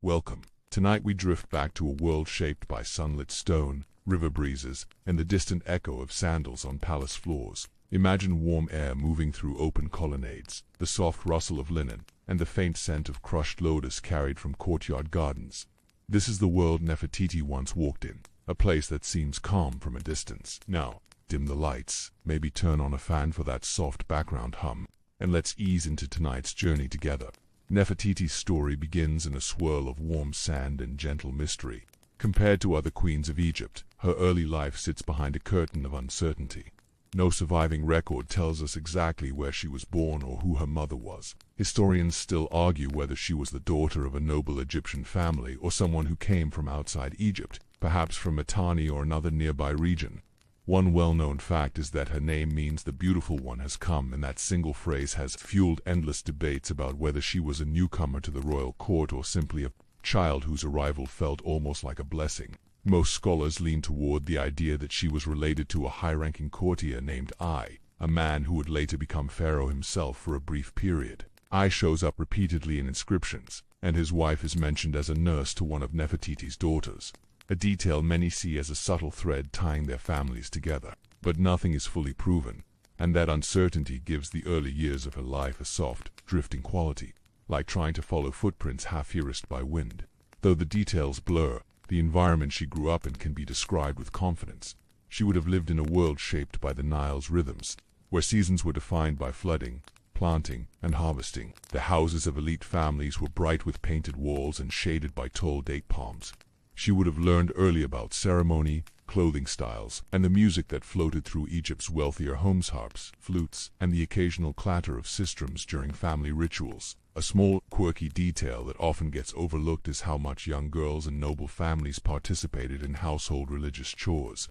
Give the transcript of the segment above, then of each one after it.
Welcome. Tonight we drift back to a world shaped by sunlit stone, river breezes, and the distant echo of sandals on palace floors. Imagine warm air moving through open colonnades, the soft rustle of linen, and the faint scent of crushed lotus carried from courtyard gardens. This is the world Nefertiti once walked in, a place that seems calm from a distance. Now, dim the lights, maybe turn on a fan for that soft background hum, and let's ease into tonight's journey together. Nefertiti's story begins in a swirl of warm sand and gentle mystery. Compared to other queens of Egypt, her early life sits behind a curtain of uncertainty. No surviving record tells us exactly where she was born or who her mother was. Historians still argue whether she was the daughter of a noble Egyptian family or someone who came from outside Egypt, perhaps from Mitanni or another nearby region. One well-known fact is that her name means the beautiful one has come, and that single phrase has fueled endless debates about whether she was a newcomer to the royal court or simply a child whose arrival felt almost like a blessing. Most scholars lean toward the idea that she was related to a high-ranking courtier named Ai, a man who would later become pharaoh himself for a brief period. Ai shows up repeatedly in inscriptions, and his wife is mentioned as a nurse to one of Nefertiti's daughters, a detail many see as a subtle thread tying their families together. But nothing is fully proven, and that uncertainty gives the early years of her life a soft, drifting quality, like trying to follow footprints half erased by wind. Though the details blur, the environment she grew up in can be described with confidence. She would have lived in a world shaped by the Nile's rhythms, where seasons were defined by flooding, planting, and harvesting. The houses of elite families were bright with painted walls and shaded by tall date palms. She would have learned early about ceremony, clothing styles, and the music that floated through Egypt's wealthier homes: harps, flutes, and the occasional clatter of sistrums during family rituals. A small, quirky detail that often gets overlooked is how much young girls in noble families participated in household religious chores.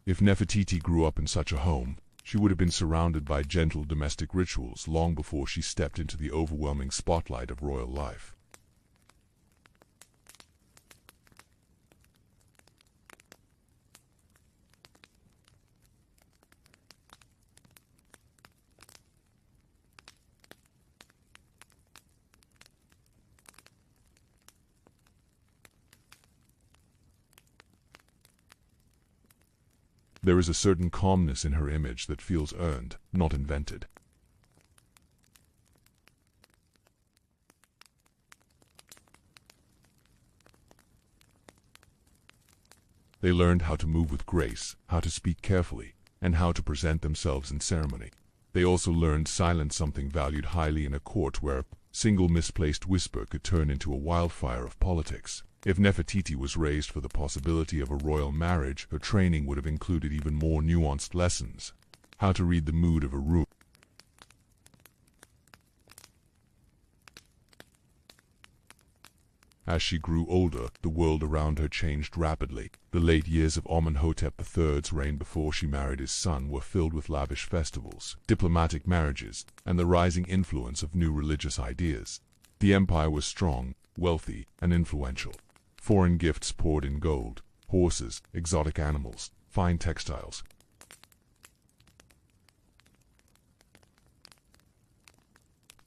If Nefertiti grew up in such a home, she would have been surrounded by gentle domestic rituals long before she stepped into the overwhelming spotlight of royal life. There is a certain calmness in her image that feels earned, not invented. They learned how to move with grace, how to speak carefully, and how to present themselves in ceremony. They also learned silence, something valued highly in a court where a single misplaced whisper could turn into a wildfire of politics. If Nefertiti was raised for the possibility of a royal marriage, her training would have included even more nuanced lessons. How to read the mood of a room. As she grew older, the world around her changed rapidly. The late years of Amenhotep III's reign before she married his son were filled with lavish festivals, diplomatic marriages, and the rising influence of new religious ideas. The empire was strong, wealthy, and influential. Foreign gifts poured in: gold, horses, exotic animals, fine textiles.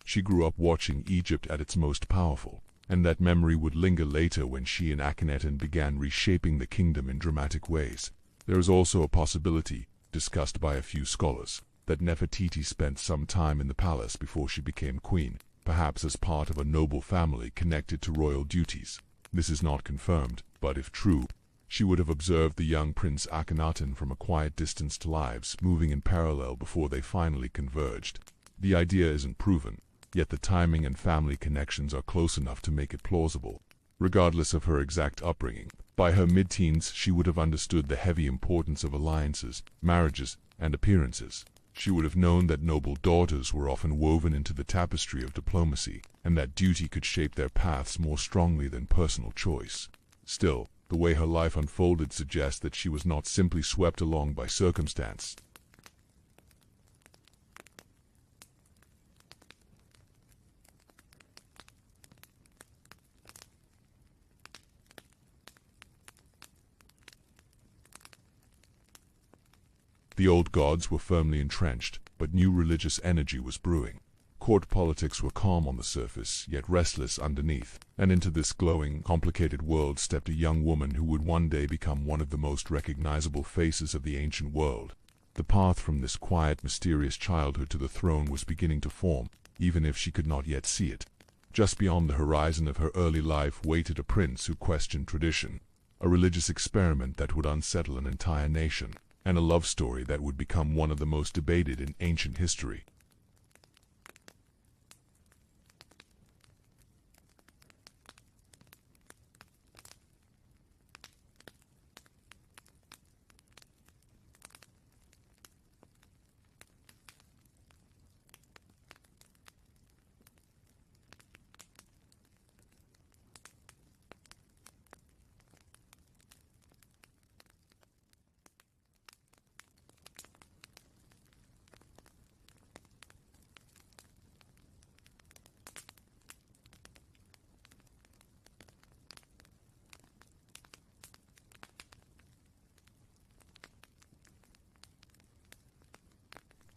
She grew up watching Egypt at its most powerful, and that memory would linger later when she and Akhenaten began reshaping the kingdom in dramatic ways. There is also a possibility, discussed by a few scholars, that Nefertiti spent some time in the palace before she became queen, perhaps as part of a noble family connected to royal duties. This is not confirmed, but if true, she would have observed the young Prince Akhenaten from a quiet distance, to lives moving in parallel before they finally converged. The idea isn't proven, yet the timing and family connections are close enough to make it plausible. Regardless of her exact upbringing, by her mid-teens she would have understood the heavy importance of alliances, marriages, and appearances. She would have known that noble daughters were often woven into the tapestry of diplomacy, and that duty could shape their paths more strongly than personal choice. Still, the way her life unfolded suggests that she was not simply swept along by circumstance. The old gods were firmly entrenched, but new religious energy was brewing. Court politics were calm on the surface, yet restless underneath, and into this glowing, complicated world stepped a young woman who would one day become one of the most recognizable faces of the ancient world. The path from this quiet, mysterious childhood to the throne was beginning to form, even if she could not yet see it. Just beyond the horizon of her early life waited a prince who questioned tradition, a religious experiment that would unsettle an entire nation, and a love story that would become one of the most debated in ancient history.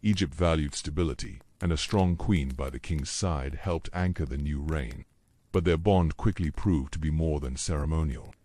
Egypt valued stability, and a strong queen by the king's side helped anchor the new reign. But their bond quickly proved to be more than ceremonial.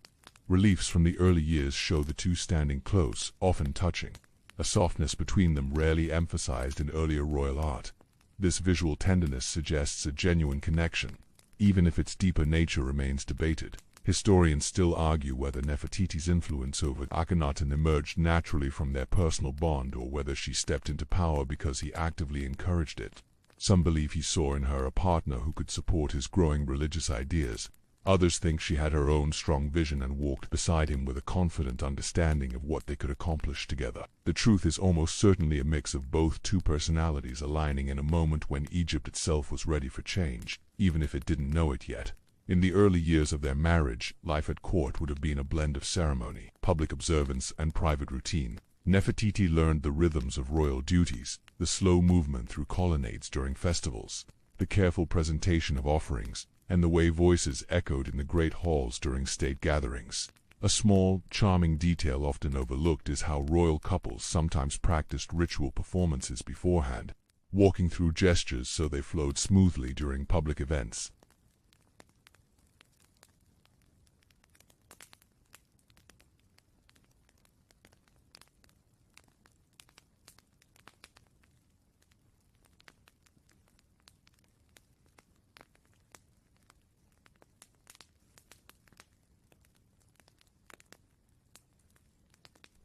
Reliefs from the early years show the two standing close, often touching, a softness between them rarely emphasized in earlier royal art. This visual tenderness suggests a genuine connection, even if its deeper nature remains debated. Historians still argue whether Nefertiti's influence over Akhenaten emerged naturally from their personal bond or whether she stepped into power because he actively encouraged it. Some believe he saw in her a partner who could support his growing religious ideas. Others think she had her own strong vision and walked beside him with a confident understanding of what they could accomplish together. The truth is almost certainly a mix of both, two personalities aligning in a moment when Egypt itself was ready for change, even if it didn't know it yet. In the early years of their marriage, life at court would have been a blend of ceremony, public observance, and private routine. Nefertiti learned the rhythms of royal duties, the slow movement through colonnades during festivals, the careful presentation of offerings, and the way voices echoed in the great halls during state gatherings. A small, charming detail often overlooked is how royal couples sometimes practiced ritual performances beforehand, walking through gestures so they flowed smoothly during public events.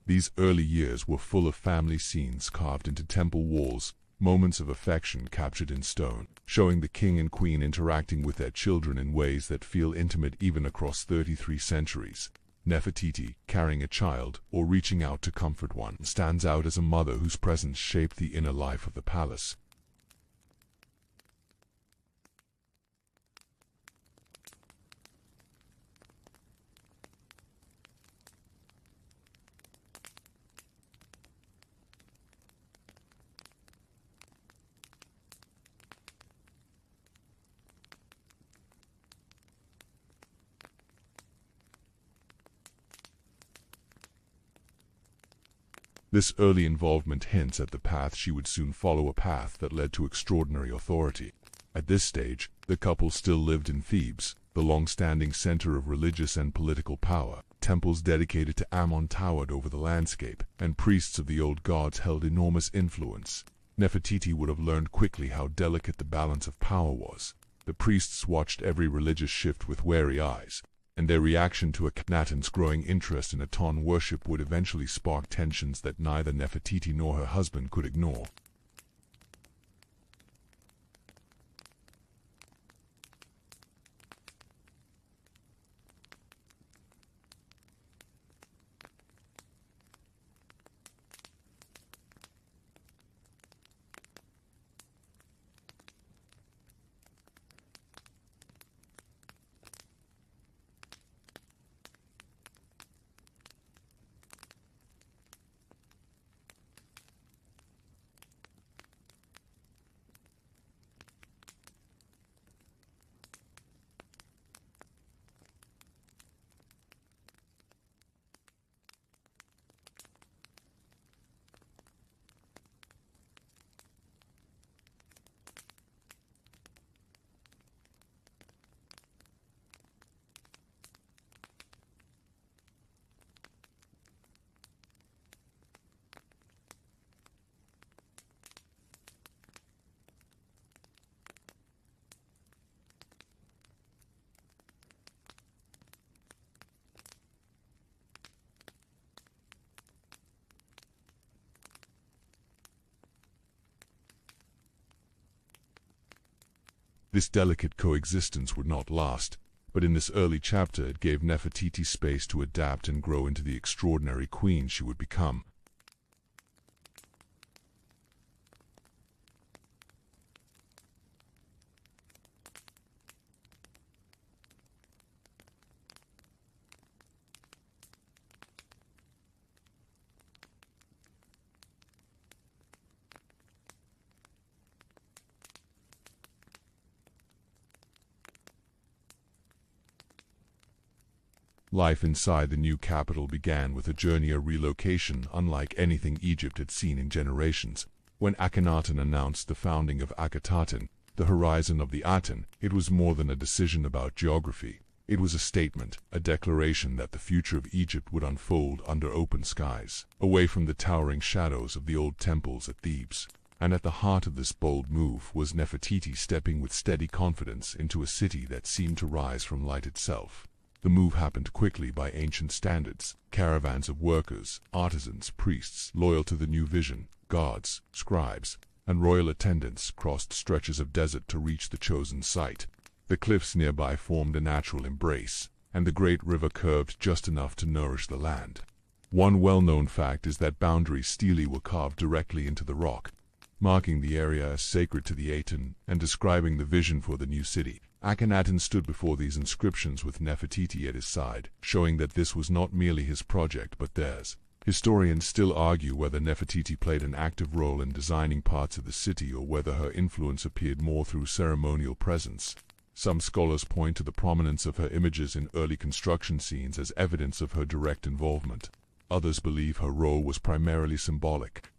These early years were full of family scenes carved into temple walls, moments of affection captured in stone, showing the king and queen interacting with their children in ways that feel intimate even across 33 centuries. Nefertiti, carrying a child, or reaching out to comfort one, stands out as a mother whose presence shaped the inner life of the palace. This early involvement hints at the path she would soon follow, a path that led to extraordinary authority. At this stage, the couple still lived in Thebes, the long-standing center of religious and political power. Temples dedicated to Ammon towered over the landscape, and priests of the old gods held enormous influence. Nefertiti would have learned quickly how delicate the balance of power was. The priests watched every religious shift with wary eyes, and their reaction to Akhenaten's growing interest in Aten worship would eventually spark tensions that neither Nefertiti nor her husband could ignore. This delicate coexistence would not last, but in this early chapter it gave Nefertiti space to adapt and grow into the extraordinary queen she would become. Life inside the new capital began with a journey, a relocation unlike anything Egypt had seen in generations. When Akhenaten announced the founding of Akhetaten, the horizon of the Aten, it was more than a decision about geography. It was a statement, a declaration that the future of Egypt would unfold under open skies, away from the towering shadows of the old temples at Thebes. And at the heart of this bold move was Nefertiti stepping with steady confidence into a city that seemed to rise from light itself. The move happened quickly by ancient standards. Caravans of workers, artisans, priests, loyal to the new vision, guards, scribes, and royal attendants crossed stretches of desert to reach the chosen site. The cliffs nearby formed a natural embrace, and the great river curved just enough to nourish the land. One well-known fact is that boundary stelae were carved directly into the rock, marking the area as sacred to the Aten and describing the vision for the new city. Akhenaten stood before these inscriptions with Nefertiti at his side, showing that this was not merely his project but theirs. Historians still argue whether Nefertiti played an active role in designing parts of the city or whether her influence appeared more through ceremonial presence. Some scholars point to the prominence of her images in early construction scenes as evidence of her direct involvement. Others believe her role was primarily symbolic.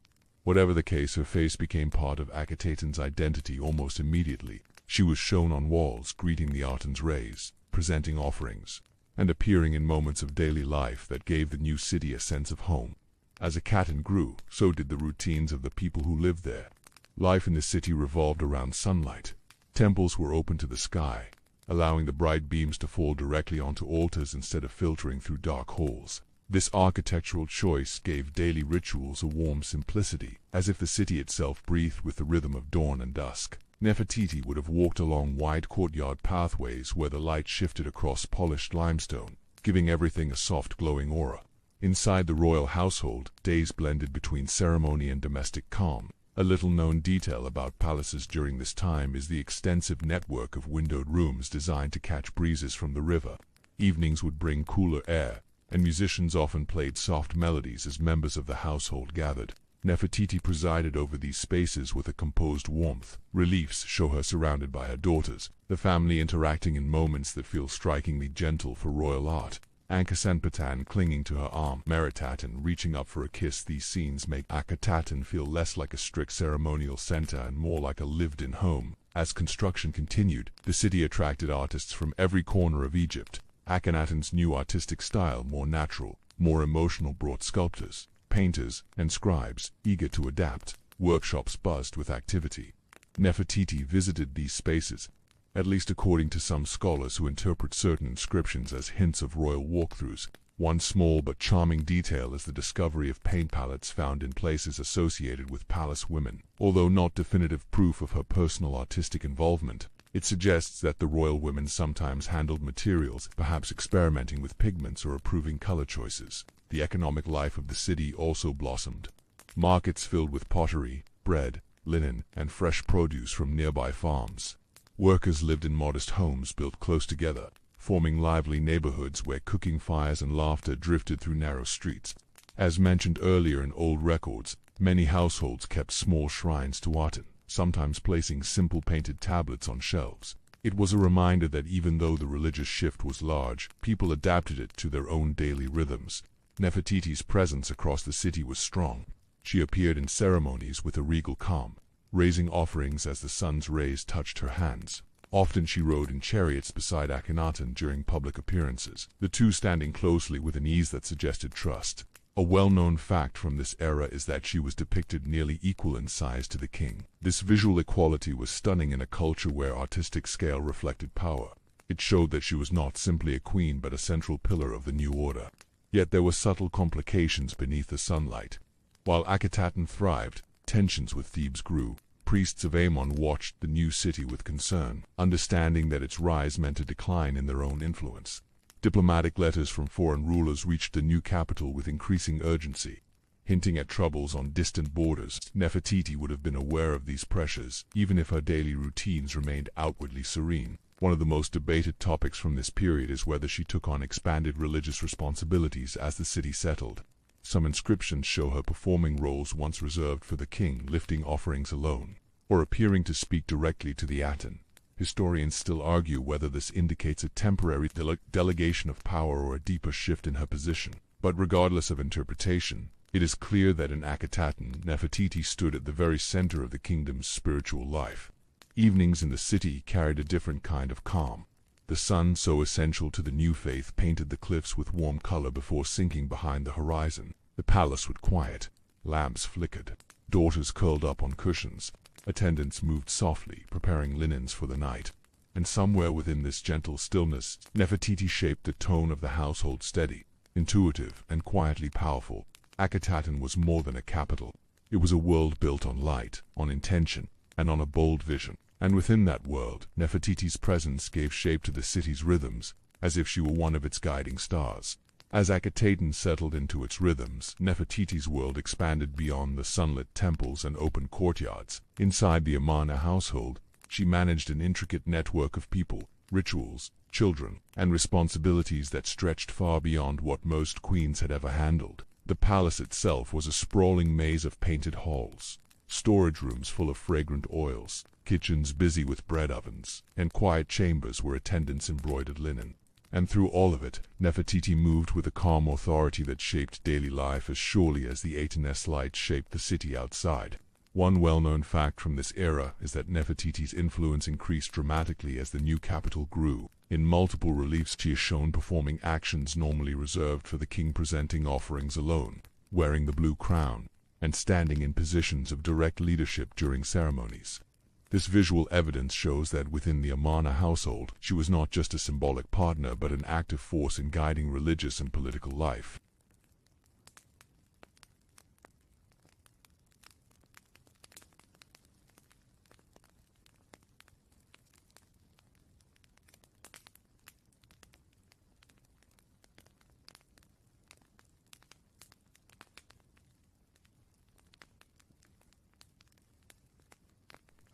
Whatever the case, her face became part of Akhetaten's identity almost immediately. She was shown on walls, greeting the Aten's rays, presenting offerings, and appearing in moments of daily life that gave the new city a sense of home. As Akhetaten grew, so did the routines of the people who lived there. Life in the city revolved around sunlight. Temples were open to the sky, allowing the bright beams to fall directly onto altars instead of filtering through dark halls. This architectural choice gave daily rituals a warm simplicity, as if the city itself breathed with the rhythm of dawn and dusk. Nefertiti would have walked along wide courtyard pathways where the light shifted across polished limestone, giving everything a soft glowing aura. Inside the royal household, days blended between ceremony and domestic calm. A little-known detail about palaces during this time is the extensive network of windowed rooms designed to catch breezes from the river. Evenings would bring cooler air, and musicians often played soft melodies as members of the household gathered. Nefertiti presided over these spaces with a composed warmth. Reliefs show her surrounded by her daughters, the family interacting in moments that feel strikingly gentle for royal art. Akhetaten clinging to her arm, Akhetaten reaching up for a kiss. These scenes make Akhetaten feel less like a strict ceremonial center and more like a lived-in home. As construction continued, the city attracted artists from every corner of Egypt. Akhenaten's new artistic style, more natural, more emotional, brought sculptors, painters, and scribes, eager to adapt. Workshops buzzed with activity. Nefertiti visited these spaces, at least according to some scholars who interpret certain inscriptions as hints of royal walkthroughs. One small but charming detail is the discovery of paint palettes found in places associated with palace women. Although not definitive proof of her personal artistic involvement, it suggests that the royal women sometimes handled materials, perhaps experimenting with pigments or approving color choices. The economic life of the city also blossomed. Markets filled with pottery, bread, linen, and fresh produce from nearby farms. Workers lived in modest homes built close together, forming lively neighborhoods where cooking fires and laughter drifted through narrow streets. As mentioned earlier in old records, many households kept small shrines to Aten, sometimes placing simple painted tablets on shelves. It was a reminder that even though the religious shift was large, people adapted it to their own daily rhythms. Nefertiti's presence across the city was strong. She appeared in ceremonies with a regal calm, raising offerings as the sun's rays touched her hands. Often she rode in chariots beside Akhenaten during public appearances, the two standing closely with an ease that suggested trust. A well-known fact from this era is that she was depicted nearly equal in size to the king. This visual equality was stunning in a culture where artistic scale reflected power. It showed that she was not simply a queen but a central pillar of the new order. Yet there were subtle complications beneath the sunlight. While Akhetaten thrived, tensions with Thebes grew. Priests of Amon watched the new city with concern, understanding that its rise meant a decline in their own influence. Diplomatic letters from foreign rulers reached the new capital with increasing urgency, hinting at troubles on distant borders. Nefertiti would have been aware of these pressures, even if her daily routines remained outwardly serene. One of the most debated topics from this period is whether she took on expanded religious responsibilities as the city settled. Some inscriptions show her performing roles once reserved for the king, lifting offerings alone, or appearing to speak directly to the Aten. Historians still argue whether this indicates a temporary delegation of power or a deeper shift in her position. But regardless of interpretation, it is clear that in Akhetaten, Nefertiti stood at the very center of the kingdom's spiritual life. Evenings in the city carried a different kind of calm. The sun, so essential to the new faith, painted the cliffs with warm color before sinking behind the horizon. The palace would quiet. Lamps flickered. Daughters curled up on cushions. Attendants moved softly, preparing linens for the night. And somewhere within this gentle stillness, Nefertiti shaped the tone of the household, steady, intuitive, and quietly powerful. Akhetaten was more than a capital. It was a world built on light, on intention, and on a bold vision. And within that world, Nefertiti's presence gave shape to the city's rhythms, as if she were one of its guiding stars. As Akhetaten settled into its rhythms, Nefertiti's world expanded beyond the sunlit temples and open courtyards. Inside the Amarna household, she managed an intricate network of people, rituals, children, and responsibilities that stretched far beyond what most queens had ever handled. The palace itself was a sprawling maze of painted halls, storage rooms full of fragrant oils, kitchens busy with bread ovens, and quiet chambers where attendants embroidered linen. And through all of it, Nefertiti moved with a calm authority that shaped daily life as surely as the Aten's light shaped the city outside. One well-known fact from this era is that Nefertiti's influence increased dramatically as the new capital grew. In multiple reliefs she is shown performing actions normally reserved for the king, presenting offerings alone, wearing the blue crown, and standing in positions of direct leadership during ceremonies. This visual evidence shows that within the Amarna household, she was not just a symbolic partner but an active force in guiding religious and political life.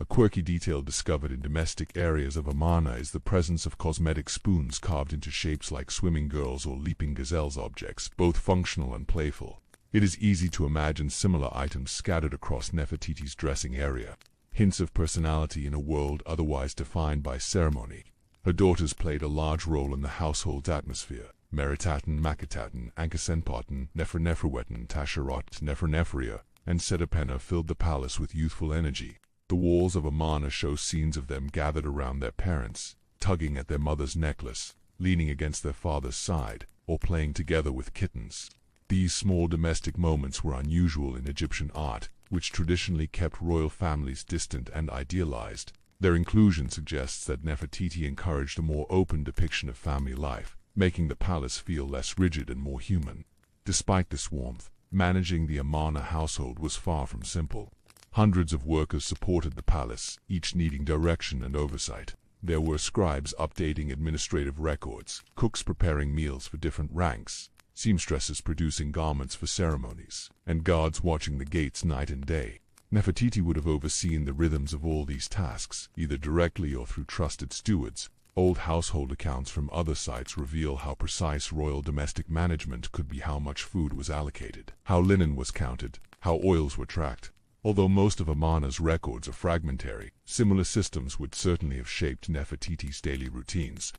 A quirky detail discovered in domestic areas of Amarna is the presence of cosmetic spoons carved into shapes like swimming girls or leaping gazelles, objects both functional and playful. It is easy to imagine similar items scattered across Nefertiti's dressing area, hints of personality in a world otherwise defined by ceremony. Her daughters played a large role in the household's atmosphere. Meritaten, Akhetaten, Ankhesenpaten, Neferneferueten, Tasharat, Neferneferia, and Setapena filled the palace with youthful energy. The walls of Amarna show scenes of them gathered around their parents, tugging at their mother's necklace, leaning against their father's side, or playing together with kittens. These small domestic moments were unusual in Egyptian art, which traditionally kept royal families distant and idealized. Their inclusion suggests that Nefertiti encouraged a more open depiction of family life, making the palace feel less rigid and more human. Despite this warmth, managing the Amarna household was far from simple. Hundreds of workers supported the palace, each needing direction and oversight. There were scribes updating administrative records, cooks preparing meals for different ranks, seamstresses producing garments for ceremonies, and guards watching the gates night and day. Nefertiti would have overseen the rhythms of all these tasks, either directly or through trusted stewards. Old household accounts from other sites reveal how precise royal domestic management could be, how much food was allocated, how linen was counted, how oils were tracked. Although most of Amarna's records are fragmentary, similar systems would certainly have shaped Nefertiti's daily routines.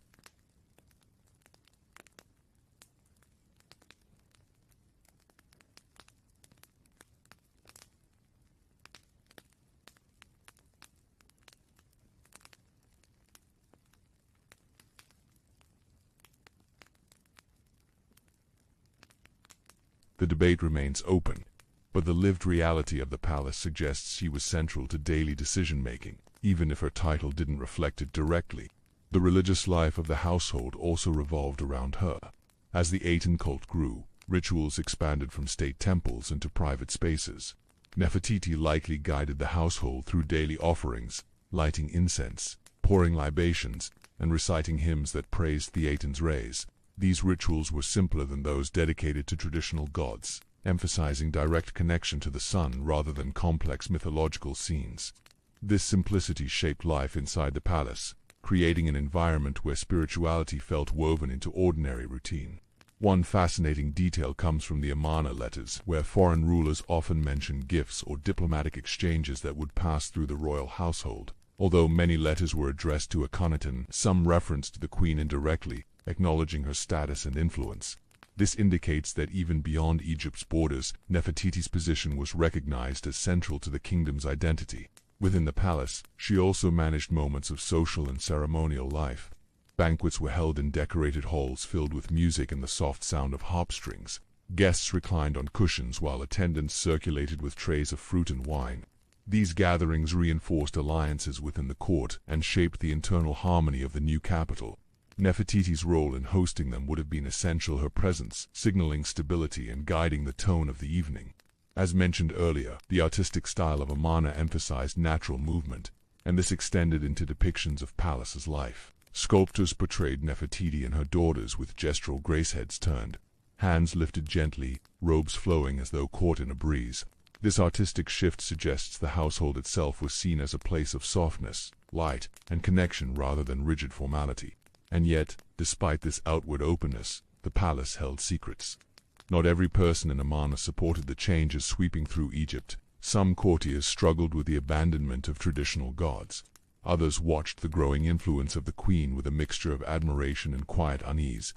The debate remains open, but the lived reality of the palace suggests she was central to daily decision-making, even if her title didn't reflect it directly. The religious life of the household also revolved around her. As the Aten cult grew, rituals expanded from state temples into private spaces. Nefertiti likely guided the household through daily offerings, lighting incense, pouring libations, and reciting hymns that praised Aten's rays. These rituals were simpler than those dedicated to traditional gods, emphasizing direct connection to the sun rather than complex mythological scenes. This simplicity shaped life inside the palace, creating an environment where spirituality felt woven into ordinary routine. One fascinating detail comes from the Amarna letters, where foreign rulers often mention gifts or diplomatic exchanges that would pass through the royal household. Although many letters were addressed to Akhenaten, some referenced the queen indirectly, acknowledging her status and influence. This indicates that even beyond Egypt's borders, Nefertiti's position was recognized as central to the kingdom's identity. Within the palace, she also managed moments of social and ceremonial life. Banquets were held in decorated halls filled with music and the soft sound of harp strings. Guests reclined on cushions while attendants circulated with trays of fruit and wine. These gatherings reinforced alliances within the court and shaped the internal harmony of the new capital. Nefertiti's role in hosting them would have been essential, her presence signaling stability and guiding the tone of the evening. As mentioned earlier, the artistic style of Amarna emphasized natural movement, and this extended into depictions of palace's life. Sculptors portrayed Nefertiti and her daughters with gestural grace, heads turned, hands lifted gently, robes flowing as though caught in a breeze. This artistic shift suggests the household itself was seen as a place of softness, light, and connection rather than rigid formality. And yet, despite this outward openness, the palace held secrets. Not every person in Amarna supported the changes sweeping through Egypt. Some courtiers struggled with the abandonment of traditional gods. Others watched the growing influence of the queen with a mixture of admiration and quiet unease.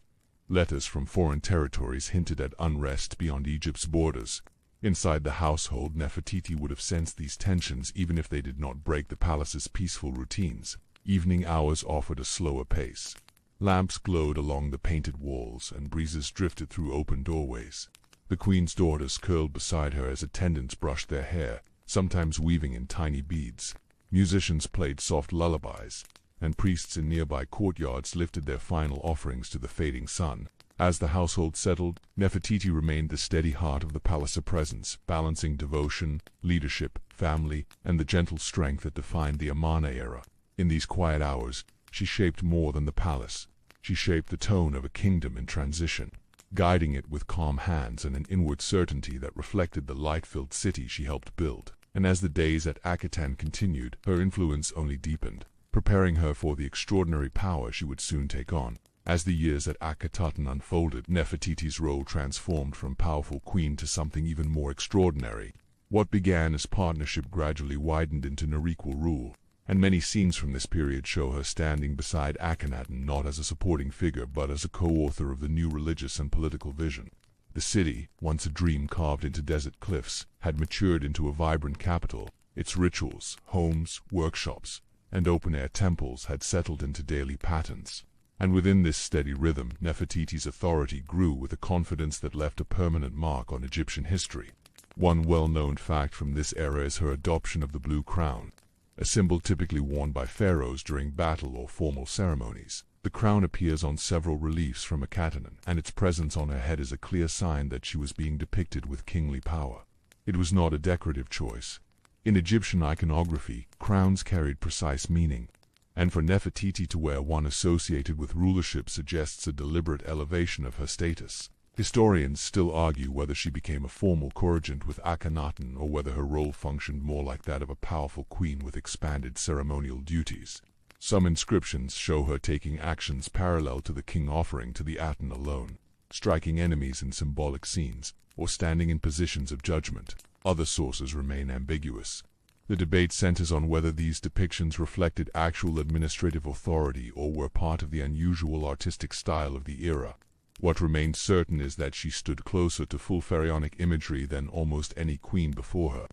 Letters from foreign territories hinted at unrest beyond Egypt's borders. Inside the household, Nefertiti would have sensed these tensions even if they did not break the palace's peaceful routines. Evening hours offered a slower pace. Lamps glowed along the painted walls, and breezes drifted through open doorways. The queen's daughters curled beside her as attendants brushed their hair, sometimes weaving in tiny beads. Musicians played soft lullabies, and priests in nearby courtyards lifted their final offerings to the fading sun. As the household settled, Nefertiti remained the steady heart of the palace presence, balancing devotion, leadership, family, and the gentle strength that defined the Amarna era. In these quiet hours, she shaped more than the palace. She shaped the tone of a kingdom in transition, guiding it with calm hands and an inward certainty that reflected the light-filled city she helped build. And as the days at Akhetaten continued, her influence only deepened, preparing her for the extraordinary power she would soon take on. As the years at Akhetaten unfolded, Nefertiti's role transformed from powerful queen to something even more extraordinary. What began as partnership gradually widened into near-equal rule, and many scenes from this period show her standing beside Akhenaten not as a supporting figure but as a co-author of the new religious and political vision. The city, once a dream carved into desert cliffs, had matured into a vibrant capital. Its rituals, homes, workshops, and open-air temples had settled into daily patterns. And within this steady rhythm, Nefertiti's authority grew with a confidence that left a permanent mark on Egyptian history. One well-known fact from this era is her adoption of the blue crown, a symbol typically worn by pharaohs during battle or formal ceremonies. The crown appears on several reliefs from Akhetaten, and its presence on her head is a clear sign that she was being depicted with kingly power. It was not a decorative choice. In Egyptian iconography, crowns carried precise meaning, and for Nefertiti to wear one associated with rulership suggests a deliberate elevation of her status. Historians still argue whether she became a formal co-regent with Akhenaten or whether her role functioned more like that of a powerful queen with expanded ceremonial duties. Some inscriptions show her taking actions parallel to the king, offering to the Aten alone, striking enemies in symbolic scenes, or standing in positions of judgment. Other sources remain ambiguous. The debate centers on whether these depictions reflected actual administrative authority or were part of the unusual artistic style of the era. What remains certain is that she stood closer to full pharaonic imagery than almost any queen before her.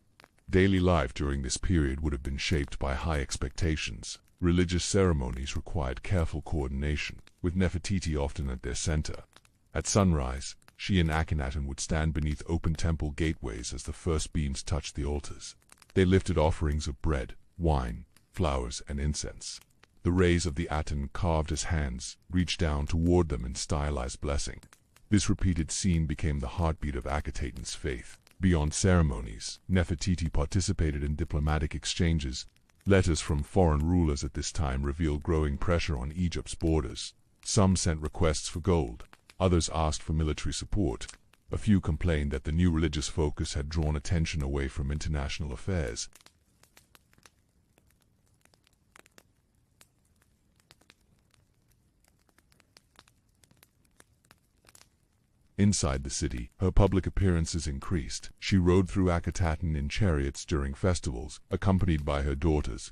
Daily life during this period would have been shaped by high expectations. Religious ceremonies required careful coordination, with Nefertiti often at their center. At sunrise, she and Akhenaten would stand beneath open temple gateways as the first beams touched the altars. They lifted offerings of bread, wine, flowers, and incense. The rays of the Aten, carved as hands, reached down toward them in stylized blessing. This repeated scene became the heartbeat of Akhetaten's faith. Beyond ceremonies, Nefertiti participated in diplomatic exchanges. Letters from foreign rulers at this time revealed growing pressure on Egypt's borders. Some sent requests for gold, others asked for military support. A few complained that the new religious focus had drawn attention away from international affairs. Inside the city, her public appearances increased. She rode through Akhetaten in chariots during festivals, accompanied by her daughters.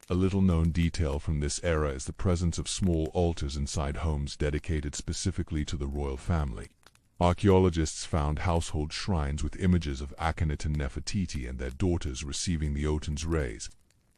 A little-known detail from this era is the presence of small altars inside homes dedicated specifically to the royal family. Archaeologists found household shrines with images of Akhenaten Nefertiti and their daughters receiving the Aten's rays.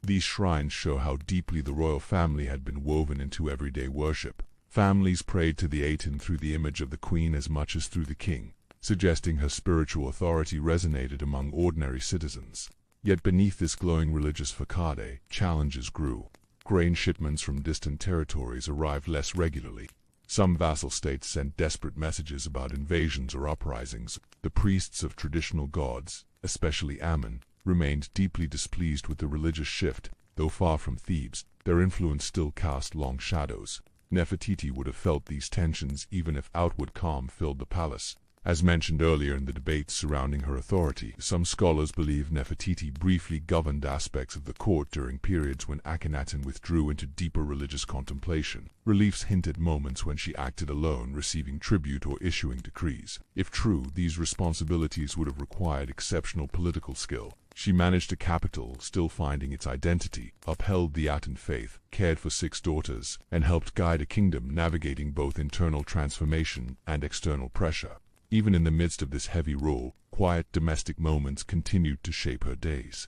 These shrines show how deeply the royal family had been woven into everyday worship. Families prayed to the Aten through the image of the queen as much as through the king, suggesting her spiritual authority resonated among ordinary citizens. Yet beneath this glowing religious facade, challenges grew. Grain shipments from distant territories arrived less regularly. Some vassal states sent desperate messages about invasions or uprisings. The priests of traditional gods, especially Ammon, remained deeply displeased with the religious shift. Though far from Thebes, their influence still cast long shadows. Nefertiti would have felt these tensions even if outward calm filled the palace. As mentioned earlier in the debates surrounding her authority, some scholars believe Nefertiti briefly governed aspects of the court during periods when Akhenaten withdrew into deeper religious contemplation. Reliefs hint at moments when she acted alone, receiving tribute or issuing decrees. If true, these responsibilities would have required exceptional political skill. She managed a capital, still finding its identity, upheld the Aten faith, cared for 6 daughters, and helped guide a kingdom navigating both internal transformation and external pressure. Even in the midst of this heavy role, quiet domestic moments continued to shape her days.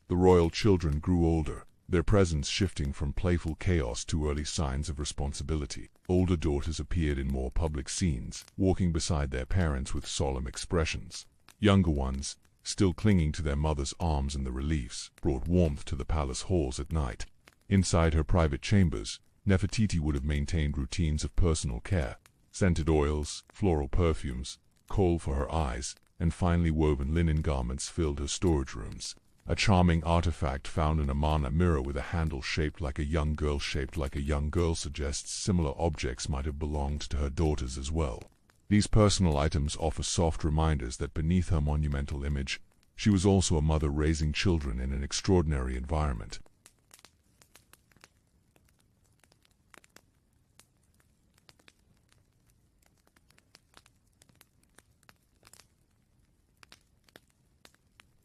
The royal children grew older, their presence shifting from playful chaos to early signs of responsibility. Older daughters appeared in more public scenes, walking beside their parents with solemn expressions. Younger ones, still clinging to their mother's arms in the reliefs, brought warmth to the palace halls at night. Inside her private chambers, Nefertiti would have maintained routines of personal care. Scented oils, floral perfumes, kohl for her eyes, and finely woven linen garments filled her storage rooms. A charming artifact found in Amarna mirror with a handle shaped like a young girl suggests similar objects might have belonged to her daughters as well. These personal items offer soft reminders that beneath her monumental image, she was also a mother raising children in an extraordinary environment.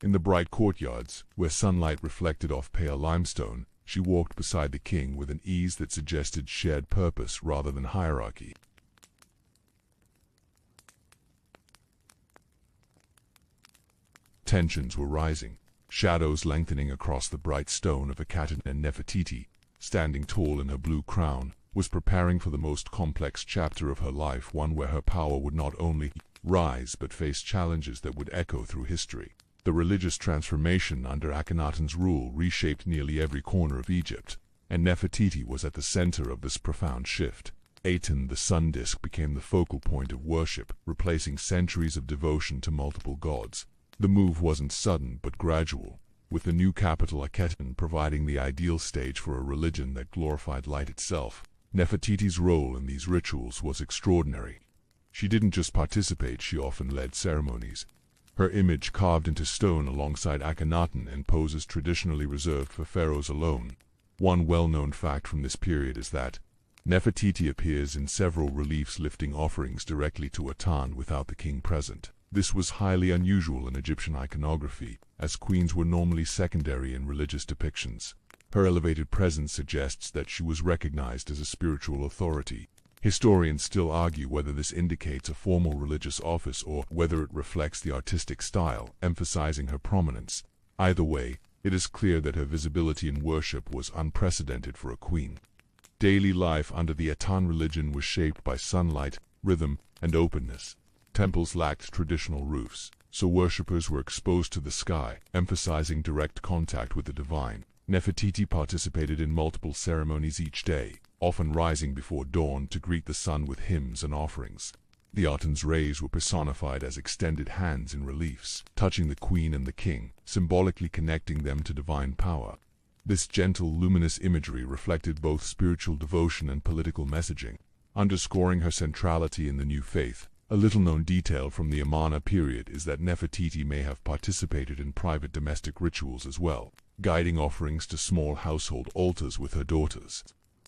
In the bright courtyards, where sunlight reflected off pale limestone, she walked beside the king with an ease that suggested shared purpose rather than hierarchy. Tensions were rising, shadows lengthening across the bright stone of Akhetaten, and Nefertiti, standing tall in her blue crown, was preparing for the most complex chapter of her life, one where her power would not only rise but face challenges that would echo through history. The religious transformation under Akhenaten's rule reshaped nearly every corner of Egypt, and Nefertiti was at the center of this profound shift. Aten, the sun disk, became the focal point of worship, replacing centuries of devotion to multiple gods. The move wasn't sudden but gradual, with the new capital Akhetaten providing the ideal stage for a religion that glorified light itself. Nefertiti's role in these rituals was extraordinary. She didn't just participate, she often led ceremonies. Her image carved into stone alongside Akhenaten in poses traditionally reserved for pharaohs alone. One well-known fact from this period is that Nefertiti appears in several reliefs lifting offerings directly to Aten without the king present. This was highly unusual in Egyptian iconography, as queens were normally secondary in religious depictions. Her elevated presence suggests that she was recognized as a spiritual authority, Historians still argue whether this indicates a formal religious office or whether it reflects the artistic style, emphasizing her prominence. Either way, it is clear that her visibility in worship was unprecedented for a queen. Daily life under the Aten religion was shaped by sunlight, rhythm, and openness. Temples lacked traditional roofs, so worshippers were exposed to the sky, emphasizing direct contact with the divine. Nefertiti participated in multiple ceremonies each day, often rising before dawn to greet the sun with hymns and offerings. The Aten's rays were personified as extended hands in reliefs, touching the queen and the king, symbolically connecting them to divine power. This gentle, luminous imagery reflected both spiritual devotion and political messaging, underscoring her centrality in the new faith. A little-known detail from the Amarna period is that Nefertiti may have participated in private domestic rituals as well, guiding offerings to small household altars with her daughters.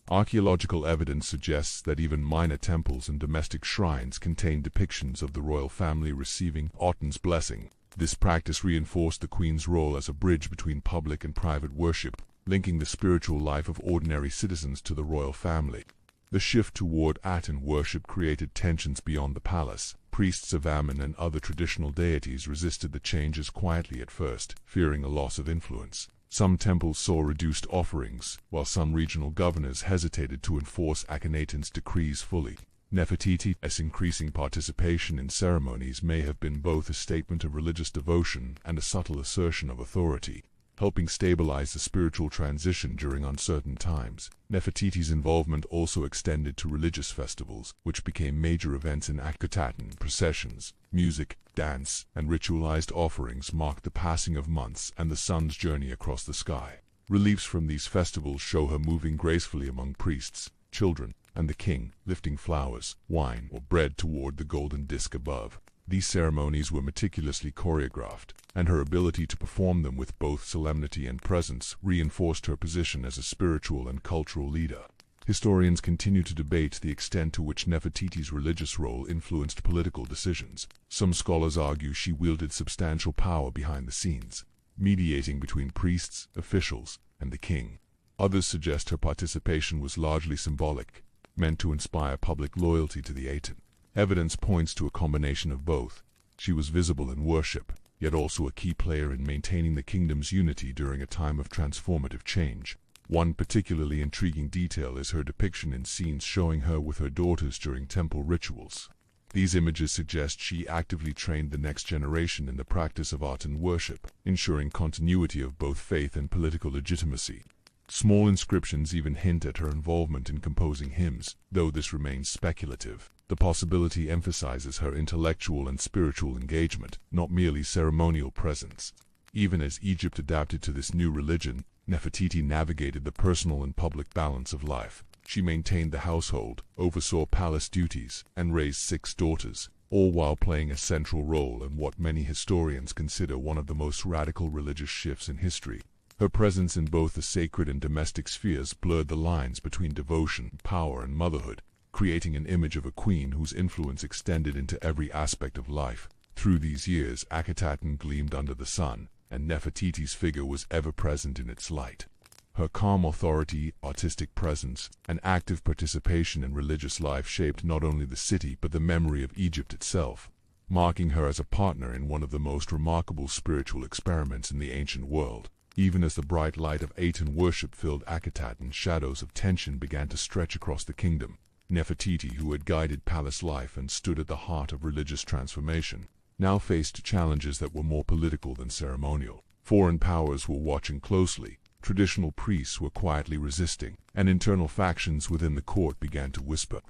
Archaeological evidence suggests that even minor temples and domestic shrines contain depictions of the royal family receiving Aten's blessing. This practice reinforced the queen's role as a bridge between public and private worship, linking the spiritual life of ordinary citizens to the royal family. The shift toward Aten worship created tensions beyond the palace. Priests of Ammon and other traditional deities resisted the changes quietly at first, fearing a loss of influence. Some temples saw reduced offerings, while some regional governors hesitated to enforce Akhenaten's decrees fully. Nefertiti's increasing participation in ceremonies may have been both a statement of religious devotion and a subtle assertion of authority, helping stabilize the spiritual transition during uncertain times. Nefertiti's involvement also extended to religious festivals, which became major events in Akhetaten. Processions, music, dance, and ritualized offerings marked the passing of months and the sun's journey across the sky. Reliefs from these festivals show her moving gracefully among priests, children, and the king, lifting flowers, wine, or bread toward the golden disk above. These ceremonies were meticulously choreographed, and her ability to perform them with both solemnity and presence reinforced her position as a spiritual and cultural leader. Historians continue to debate the extent to which Nefertiti's religious role influenced political decisions. Some scholars argue she wielded substantial power behind the scenes, mediating between priests, officials, and the king. Others suggest her participation was largely symbolic, meant to inspire public loyalty to the Aten. Evidence points to a combination of both. She was visible in worship, yet also a key player in maintaining the kingdom's unity during a time of transformative change. One particularly intriguing detail is her depiction in scenes showing her with her daughters during temple rituals. These images suggest she actively trained the next generation in the practice of Aten worship, ensuring continuity of both faith and political legitimacy. Small inscriptions even hint at her involvement in composing hymns, though this remains speculative. The possibility emphasizes her intellectual and spiritual engagement, not merely ceremonial presence. Even as Egypt adapted to this new religion, Nefertiti navigated the personal and public balance of life. She maintained the household, oversaw palace duties, and raised 6 daughters, all while playing a central role in what many historians consider one of the most radical religious shifts in history. Her presence in both the sacred and domestic spheres blurred the lines between devotion, power, and motherhood, creating an image of a queen whose influence extended into every aspect of life. Through these years, Akhetaten gleamed under the sun, and Nefertiti's figure was ever present in its light. Her calm authority, artistic presence, and active participation in religious life shaped not only the city but the memory of Egypt itself, marking her as a partner in one of the most remarkable spiritual experiments in the ancient world. Even as the bright light of Aten worship filled Akhetaten, shadows of tension began to stretch across the kingdom. Nefertiti, who had guided palace life and stood at the heart of religious transformation, now faced challenges that were more political than ceremonial. Foreign powers were watching closely, traditional priests were quietly resisting, and internal factions within the court began to whisper.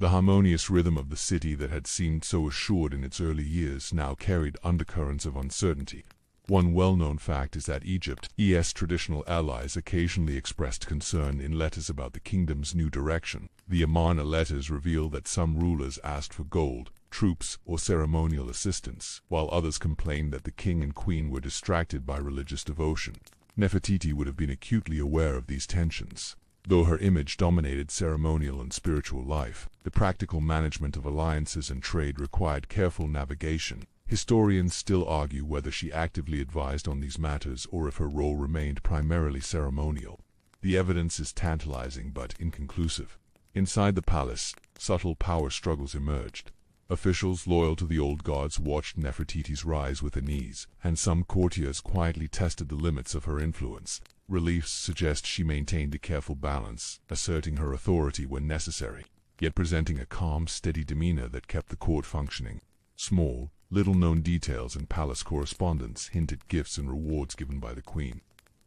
The harmonious rhythm of the city that had seemed so assured in its early years now carried undercurrents of uncertainty. One well-known fact is that Egypt's traditional allies occasionally expressed concern in letters about the kingdom's new direction. The Amarna letters reveal that some rulers asked for gold, troops, or ceremonial assistance, while others complained that the king and queen were distracted by religious devotion. Nefertiti would have been acutely aware of these tensions. Though her image dominated ceremonial and spiritual life, the practical management of alliances and trade required careful navigation. Historians still argue whether she actively advised on these matters or if her role remained primarily ceremonial. The evidence is tantalizing but inconclusive. Inside the palace, subtle power struggles emerged. Officials loyal to the old gods watched Nefertiti's rise with unease, and some courtiers quietly tested the limits of her influence. Reliefs suggest she maintained a careful balance, asserting her authority when necessary, yet presenting a calm, steady demeanor that kept the court functioning. Small, little-known details in palace correspondence hint at gifts and rewards given by the queen,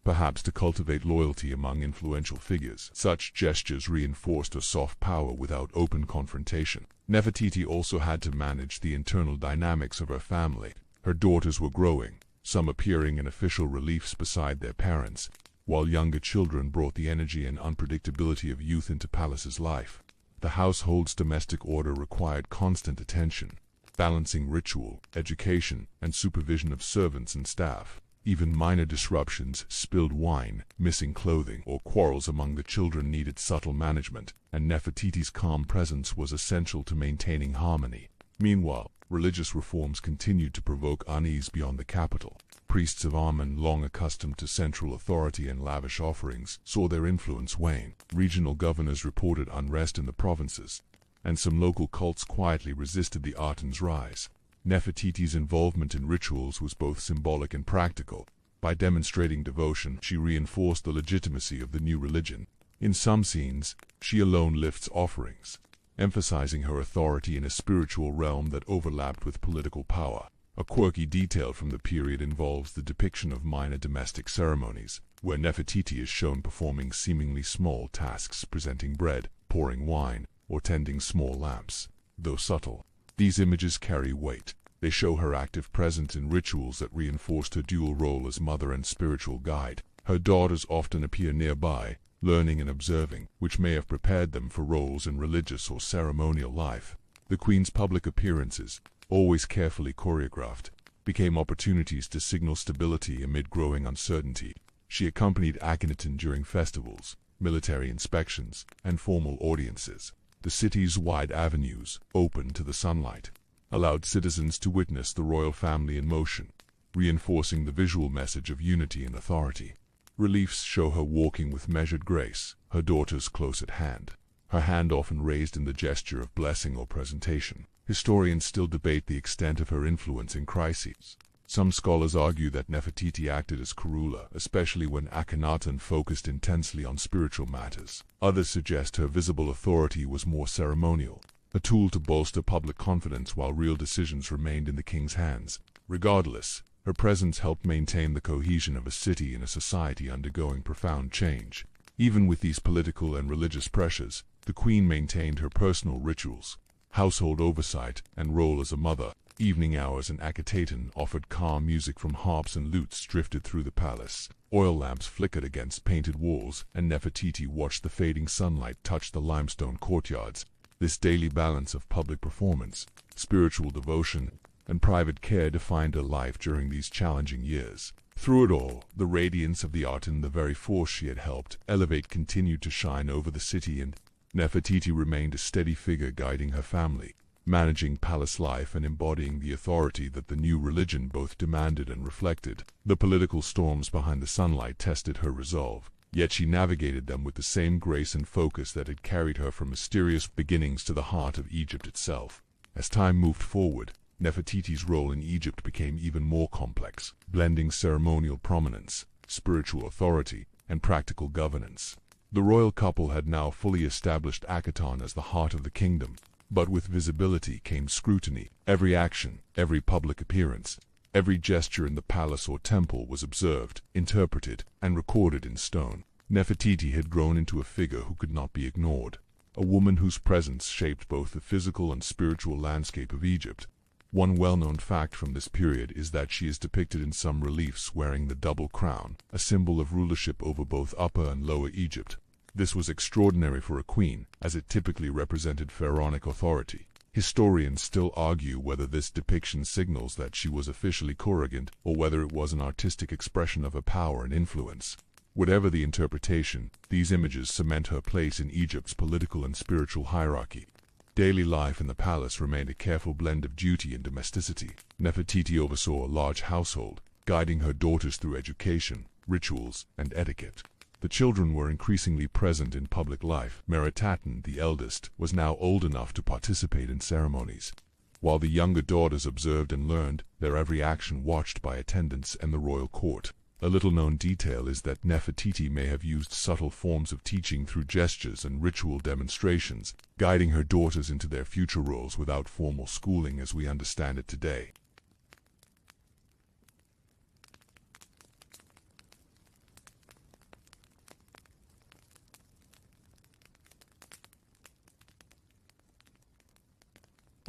perhaps to cultivate loyalty among influential figures. Such gestures reinforced her soft power without open confrontation. Nefertiti also had to manage the internal dynamics of her family. Her daughters were growing, some appearing in official reliefs beside their parents, while younger children brought the energy and unpredictability of youth into palace's life. The household's domestic order required constant attention, balancing ritual, education, and supervision of servants and staff. Even minor disruptions, spilled wine, missing clothing, or quarrels among the children needed subtle management, and Nefertiti's calm presence was essential to maintaining harmony. Meanwhile, religious reforms continued to provoke unease beyond the capital. Priests of Amen, long accustomed to central authority and lavish offerings, saw their influence wane. Regional governors reported unrest in the provinces, and some local cults quietly resisted the Aten's rise. Nefertiti's involvement in rituals was both symbolic and practical. By demonstrating devotion, she reinforced the legitimacy of the new religion. In some scenes, she alone lifts offerings, emphasizing her authority in a spiritual realm that overlapped with political power. A quirky detail from the period involves the depiction of minor domestic ceremonies, where Nefertiti is shown performing seemingly small tasks, presenting bread, pouring wine, or tending small lamps. Though subtle, these images carry weight. They show her active presence in rituals that reinforced her dual role as mother and spiritual guide. Her daughters often appear nearby, learning and observing, which may have prepared them for roles in religious or ceremonial life. The queen's public appearances, always carefully choreographed, became opportunities to signal stability amid growing uncertainty. She accompanied Akhenaten during festivals, military inspections, and formal audiences. The city's wide avenues, open to the sunlight, allowed citizens to witness the royal family in motion, reinforcing the visual message of unity and authority. Reliefs show her walking with measured grace, her daughters close at hand, her hand often raised in the gesture of blessing or presentation. Historians still debate the extent of her influence in crises. Some scholars argue that Nefertiti acted as Kurula, especially when Akhenaten focused intensely on spiritual matters. Others suggest her visible authority was more ceremonial, a tool to bolster public confidence while real decisions remained in the king's hands. Regardless, her presence helped maintain the cohesion of a city in a society undergoing profound change. Even with these political and religious pressures, the queen maintained her personal rituals, household oversight, and role as a mother. Evening hours in Akhetaten offered calm music from harps and lutes drifted through the palace. Oil lamps flickered against painted walls, and Nefertiti watched the fading sunlight touch the limestone courtyards. This daily balance of public performance, spiritual devotion, and private care defined her life during these challenging years. Through it all, the radiance of the Aten, the very force she had helped elevate, continued to shine over the city, and Nefertiti remained a steady figure guiding her family, managing palace life and embodying the authority that the new religion both demanded and reflected. The political storms behind the sunlight tested her resolve, yet she navigated them with the same grace and focus that had carried her from mysterious beginnings to the heart of Egypt itself. As time moved forward, Nefertiti's role in Egypt became even more complex, blending ceremonial prominence, spiritual authority, and practical governance. The royal couple had now fully established Akhetaten as the heart of the kingdom, but with visibility came scrutiny. Every action, every public appearance, every gesture in the palace or temple was observed, interpreted, and recorded in stone. Nefertiti had grown into a figure who could not be ignored, a woman whose presence shaped both the physical and spiritual landscape of Egypt. One well-known fact from this period is that she is depicted in some reliefs wearing the double crown, a symbol of rulership over both Upper and Lower Egypt. This was extraordinary for a queen, as it typically represented pharaonic authority. Historians still argue whether this depiction signals that she was officially choreographed, or whether it was an artistic expression of her power and influence. Whatever the interpretation, these images cement her place in Egypt's political and spiritual hierarchy. Daily life in the palace remained a careful blend of duty and domesticity. Nefertiti oversaw a large household, guiding her daughters through education, rituals, and etiquette. The children were increasingly present in public life. Akhetaten, the eldest, was now old enough to participate in ceremonies, while the younger daughters observed and learned, their every action watched by attendants and the royal court. A little-known detail is that Nefertiti may have used subtle forms of teaching through gestures and ritual demonstrations, guiding her daughters into their future roles without formal schooling as we understand it today.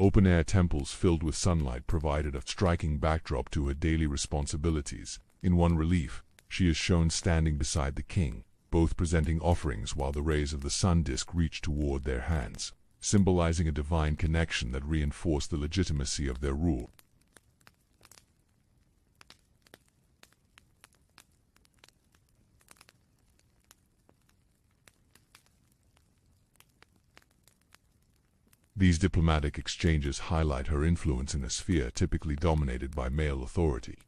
Open-air temples filled with sunlight provided a striking backdrop to her daily responsibilities. In one relief, she is shown standing beside the king, both presenting offerings while the rays of the sun disk reach toward their hands, symbolizing a divine connection that reinforced the legitimacy of their rule. These diplomatic exchanges highlight her influence in a sphere typically dominated by male authority.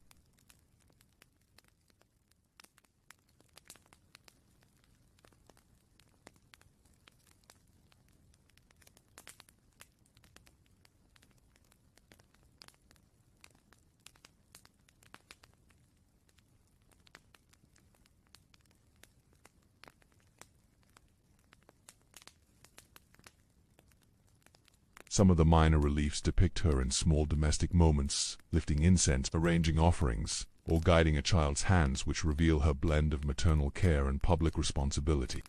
Some of the minor reliefs depict her in small domestic moments, lifting incense, arranging offerings, or guiding a child's hands, which reveal her blend of maternal care and public responsibility.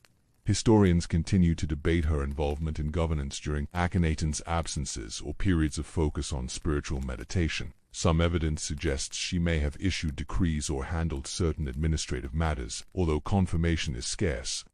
Historians continue to debate her involvement in governance during Akhenaten's absences or periods of focus on spiritual meditation. Some evidence suggests she may have issued decrees or handled certain administrative matters, although confirmation is scarce.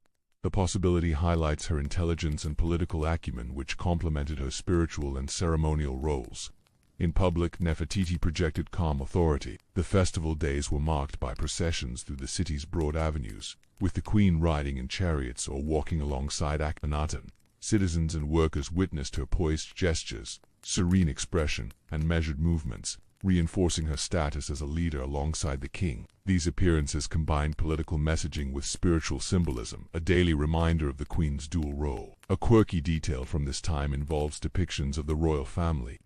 The possibility highlights her intelligence and political acumen, which complemented her spiritual and ceremonial roles. In public, Nefertiti projected calm authority. The festival days were marked by processions through the city's broad avenues, with the queen riding in chariots or walking alongside Akhetaten. Citizens and workers witnessed her poised gestures, serene expression, and measured movements, reinforcing her status as a leader alongside the king. These appearances combined political messaging with spiritual symbolism, a daily reminder of the queen's dual role. A quirky detail from this time involves depictions of the royal family's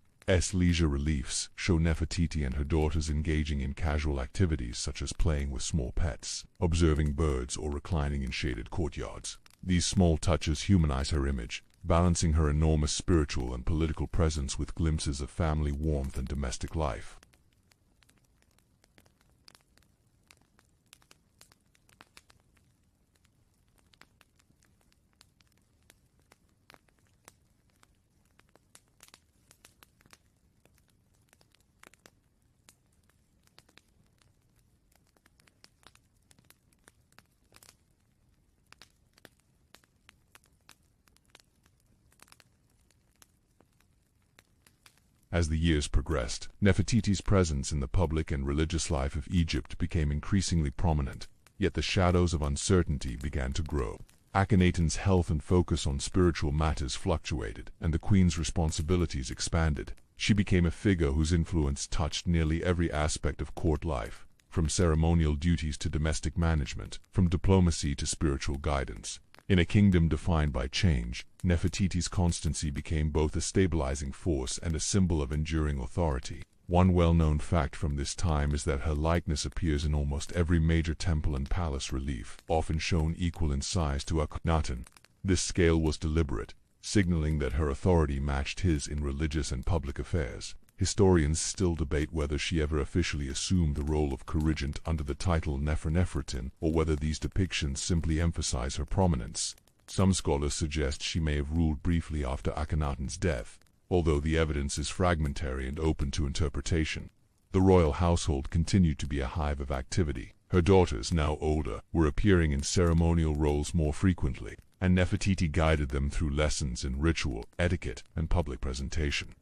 leisure reliefs show Nefertiti and her daughters engaging in casual activities such as playing with small pets, observing birds, or reclining in shaded courtyards. These small touches humanize her image, balancing her enormous spiritual and political presence with glimpses of family warmth and domestic life. As the years progressed, Nefertiti's presence in the public and religious life of Egypt became increasingly prominent, yet the shadows of uncertainty began to grow. Akhenaten's health and focus on spiritual matters fluctuated, and the queen's responsibilities expanded. She became a figure whose influence touched nearly every aspect of court life, from ceremonial duties to domestic management, from diplomacy to spiritual guidance. In a kingdom defined by change, Nefertiti's constancy became both a stabilizing force and a symbol of enduring authority. One well-known fact from this time is that her likeness appears in almost every major temple and palace relief, often shown equal in size to Akhenaten. This scale was deliberate, signaling that her authority matched his in religious and public affairs. Historians still debate whether she ever officially assumed the role of co-regent under the title Nefertiti, or whether these depictions simply emphasize her prominence. Some scholars suggest she may have ruled briefly after Akhenaten's death, although the evidence is fragmentary and open to interpretation. The royal household continued to be a hive of activity. Her daughters, now older, were appearing in ceremonial roles more frequently, and Nefertiti guided them through lessons in ritual, etiquette, and public presentation.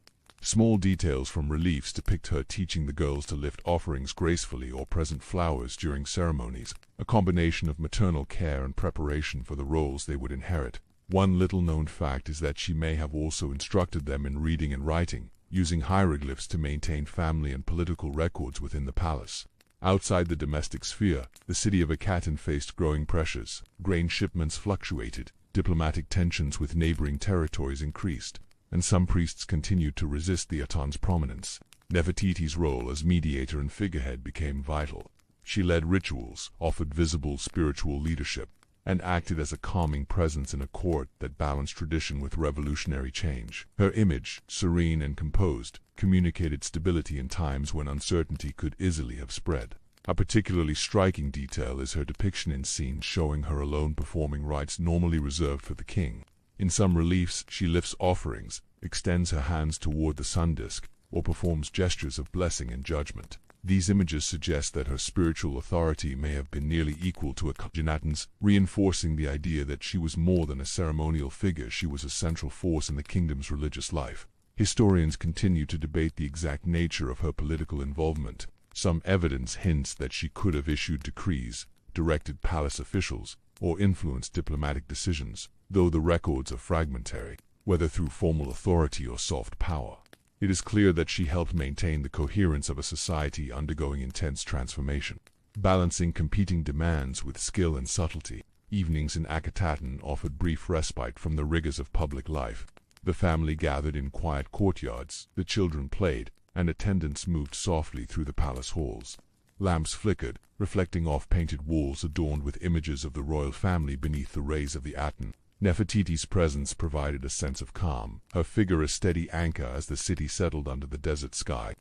Small details from reliefs depict her teaching the girls to lift offerings gracefully or present flowers during ceremonies, a combination of maternal care and preparation for the roles they would inherit. One little-known fact is that she may have also instructed them in reading and writing, using hieroglyphs to maintain family and political records within the palace. Outside the domestic sphere, the city of Akhetaten faced growing pressures. Grain shipments fluctuated, diplomatic tensions with neighboring territories increased, and some priests continued to resist the Aten's prominence. Nefertiti's role as mediator and figurehead became vital. She led rituals, offered visible spiritual leadership, and acted as a calming presence in a court that balanced tradition with revolutionary change. Her image, serene and composed, communicated stability in times when uncertainty could easily have spread. A particularly striking detail is her depiction in scenes showing her alone performing rites normally reserved for the king. In some reliefs, she lifts offerings, extends her hands toward the sun disk, or performs gestures of blessing and judgment. These images suggest that her spiritual authority may have been nearly equal to Akhenaten's, reinforcing the idea that she was more than a ceremonial figure. She was a central force in the kingdom's religious life. Historians continue to debate the exact nature of her political involvement. Some evidence hints that she could have issued decrees, directed palace officials, or influenced diplomatic decisions, though the records are fragmentary, whether through formal authority or soft power. It is clear that she helped maintain the coherence of a society undergoing intense transformation. Balancing competing demands with skill and subtlety, evenings in Akhetaten offered brief respite from the rigors of public life. The family gathered in quiet courtyards, the children played, and attendants moved softly through the palace halls. Lamps flickered, reflecting off painted walls adorned with images of the royal family beneath the rays of the Aten. Nefertiti's presence provided a sense of calm, her figure a steady anchor as the city settled under the desert sky.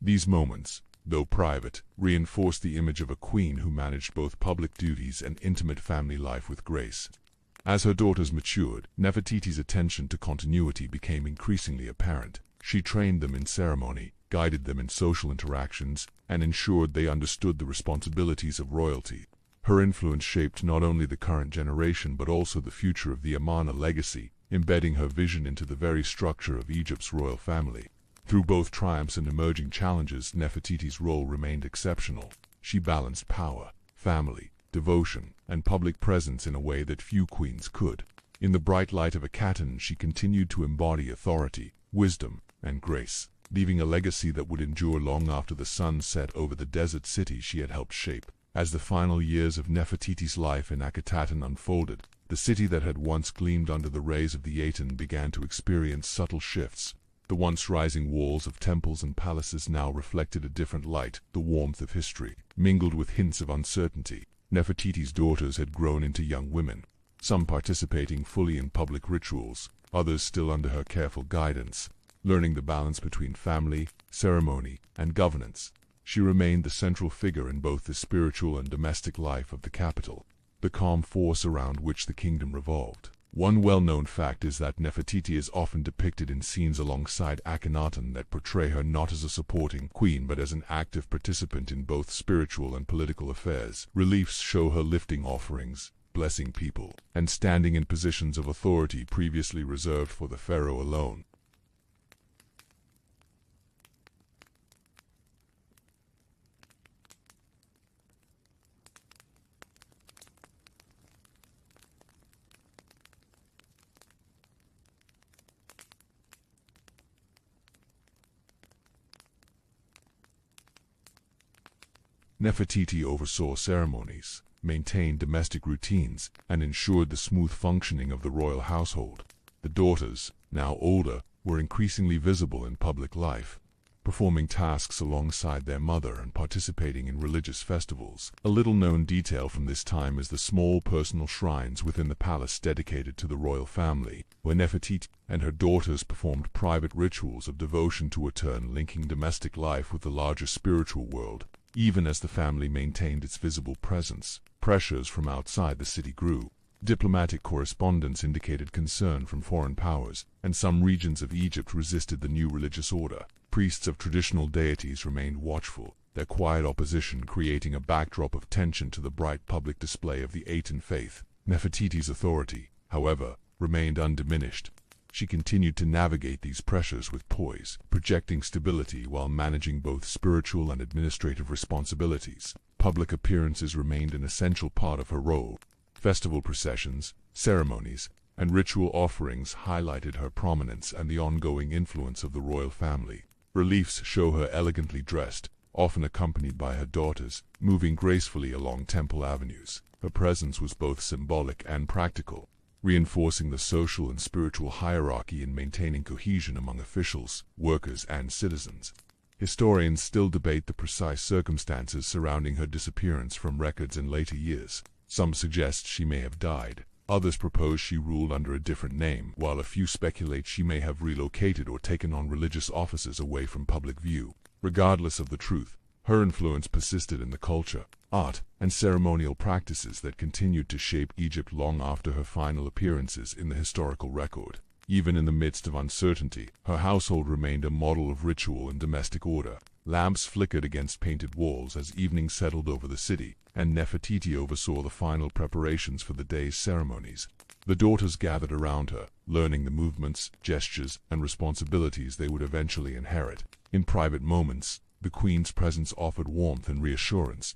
These moments, though private, reinforced the image of a queen who managed both public duties and intimate family life with grace. As her daughters matured, Nefertiti's attention to continuity became increasingly apparent. She trained them in ceremony, guided them in social interactions, and ensured they understood the responsibilities of royalty. Her influence shaped not only the current generation but also the future of the Amarna legacy, embedding her vision into the very structure of Egypt's royal family. Through both triumphs and emerging challenges, Nefertiti's role remained exceptional. She balanced power, family, devotion, and public presence in a way that few queens could. In the bright light of Akhetaten, she continued to embody authority, wisdom, and grace, leaving a legacy that would endure long after the sun set over the desert city she had helped shape. As the final years of Nefertiti's life in Akhetaten unfolded, the city that had once gleamed under the rays of the Aten began to experience subtle shifts. The once rising walls of temples and palaces now reflected a different light, the warmth of history, mingled with hints of uncertainty. Nefertiti's daughters had grown into young women, some participating fully in public rituals, others still under her careful guidance, learning the balance between family, ceremony, and governance. She remained the central figure in both the spiritual and domestic life of the capital, the calm force around which the kingdom revolved. One well-known fact is that Nefertiti is often depicted in scenes alongside Akhenaten that portray her not as a supporting queen but as an active participant in both spiritual and political affairs. Reliefs show her lifting offerings, blessing people, and standing in positions of authority previously reserved for the pharaoh alone. Nefertiti oversaw ceremonies, maintained domestic routines, and ensured the smooth functioning of the royal household. The daughters, now older, were increasingly visible in public life, performing tasks alongside their mother and participating in religious festivals. A little-known detail from this time is the small personal shrines within the palace dedicated to the royal family, where Nefertiti and her daughters performed private rituals of devotion to Aten, linking domestic life with the larger spiritual world. Even as the family maintained its visible presence, pressures from outside the city grew. Diplomatic correspondence indicated concern from foreign powers, and some regions of Egypt resisted the new religious order. Priests of traditional deities remained watchful, their quiet opposition creating a backdrop of tension to the bright public display of the Aten faith. Nefertiti's authority, however, remained undiminished. She continued to navigate these pressures with poise, projecting stability while managing both spiritual and administrative responsibilities. Public appearances remained an essential part of her role. Festival processions, ceremonies, and ritual offerings highlighted her prominence and the ongoing influence of the royal family. Reliefs show her elegantly dressed, often accompanied by her daughters, moving gracefully along temple avenues. Her presence was both symbolic and practical, reinforcing the social and spiritual hierarchy and maintaining cohesion among officials, workers, and citizens. Historians still debate the precise circumstances surrounding her disappearance from records in later years. Some suggest she may have died. Others propose she ruled under a different name, while a few speculate she may have relocated or taken on religious offices away from public view. Regardless of the truth, her influence persisted in the culture, art, and ceremonial practices that continued to shape Egypt long after her final appearances in the historical record. Even in the midst of uncertainty, her household remained a model of ritual and domestic order. Lamps flickered against painted walls as evening settled over the city, and Nefertiti oversaw the final preparations for the day's ceremonies. The daughters gathered around her, learning the movements, gestures, and responsibilities they would eventually inherit. In private moments, the queen's presence offered warmth and reassurance,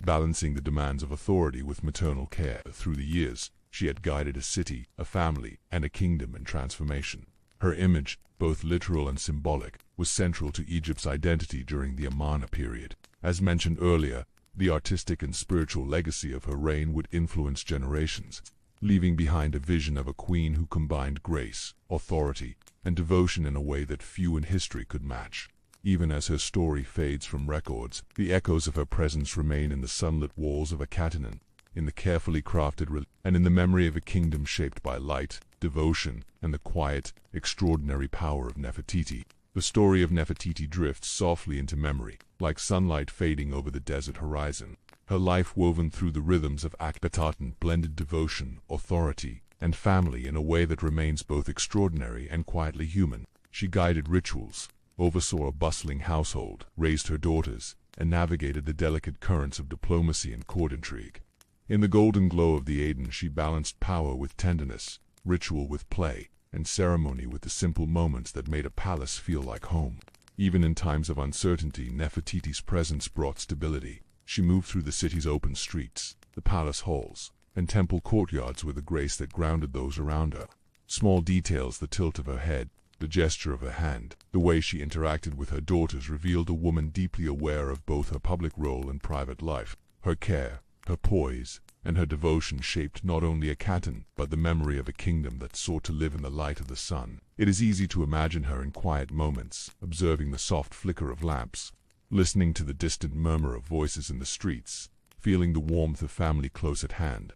balancing the demands of authority with maternal care. Through the years, she had guided a city, a family, and a kingdom in transformation. Her image, both literal and symbolic, was central to Egypt's identity during the Amarna period. As mentioned earlier, the artistic and spiritual legacy of her reign would influence generations, leaving behind a vision of a queen who combined grace, authority, and devotion in a way that few in history could match. Even as her story fades from records, the echoes of her presence remain in the sunlit walls of Akhetaten, in the carefully crafted and in the memory of a kingdom shaped by light, devotion, and the quiet, extraordinary power of Nefertiti. The story of Nefertiti drifts softly into memory, like sunlight fading over the desert horizon. Her life woven through the rhythms of Akhetaten blended devotion, authority, and family in a way that remains both extraordinary and quietly human. She guided rituals, oversaw a bustling household, raised her daughters, and navigated the delicate currents of diplomacy and court intrigue. In the golden glow of the Aten, she balanced power with tenderness, ritual with play, and ceremony with the simple moments that made a palace feel like home. Even in times of uncertainty, Nefertiti's presence brought stability. She moved through the city's open streets, the palace halls, and temple courtyards with a grace that grounded those around her. Small details, the tilt of her head, the gesture of her hand, the way she interacted with her daughters revealed a woman deeply aware of both her public role and private life. Her care, her poise, and her devotion shaped not only Akhetaten, but the memory of a kingdom that sought to live in the light of the sun. It is easy to imagine her in quiet moments, observing the soft flicker of lamps, listening to the distant murmur of voices in the streets, feeling the warmth of family close at hand.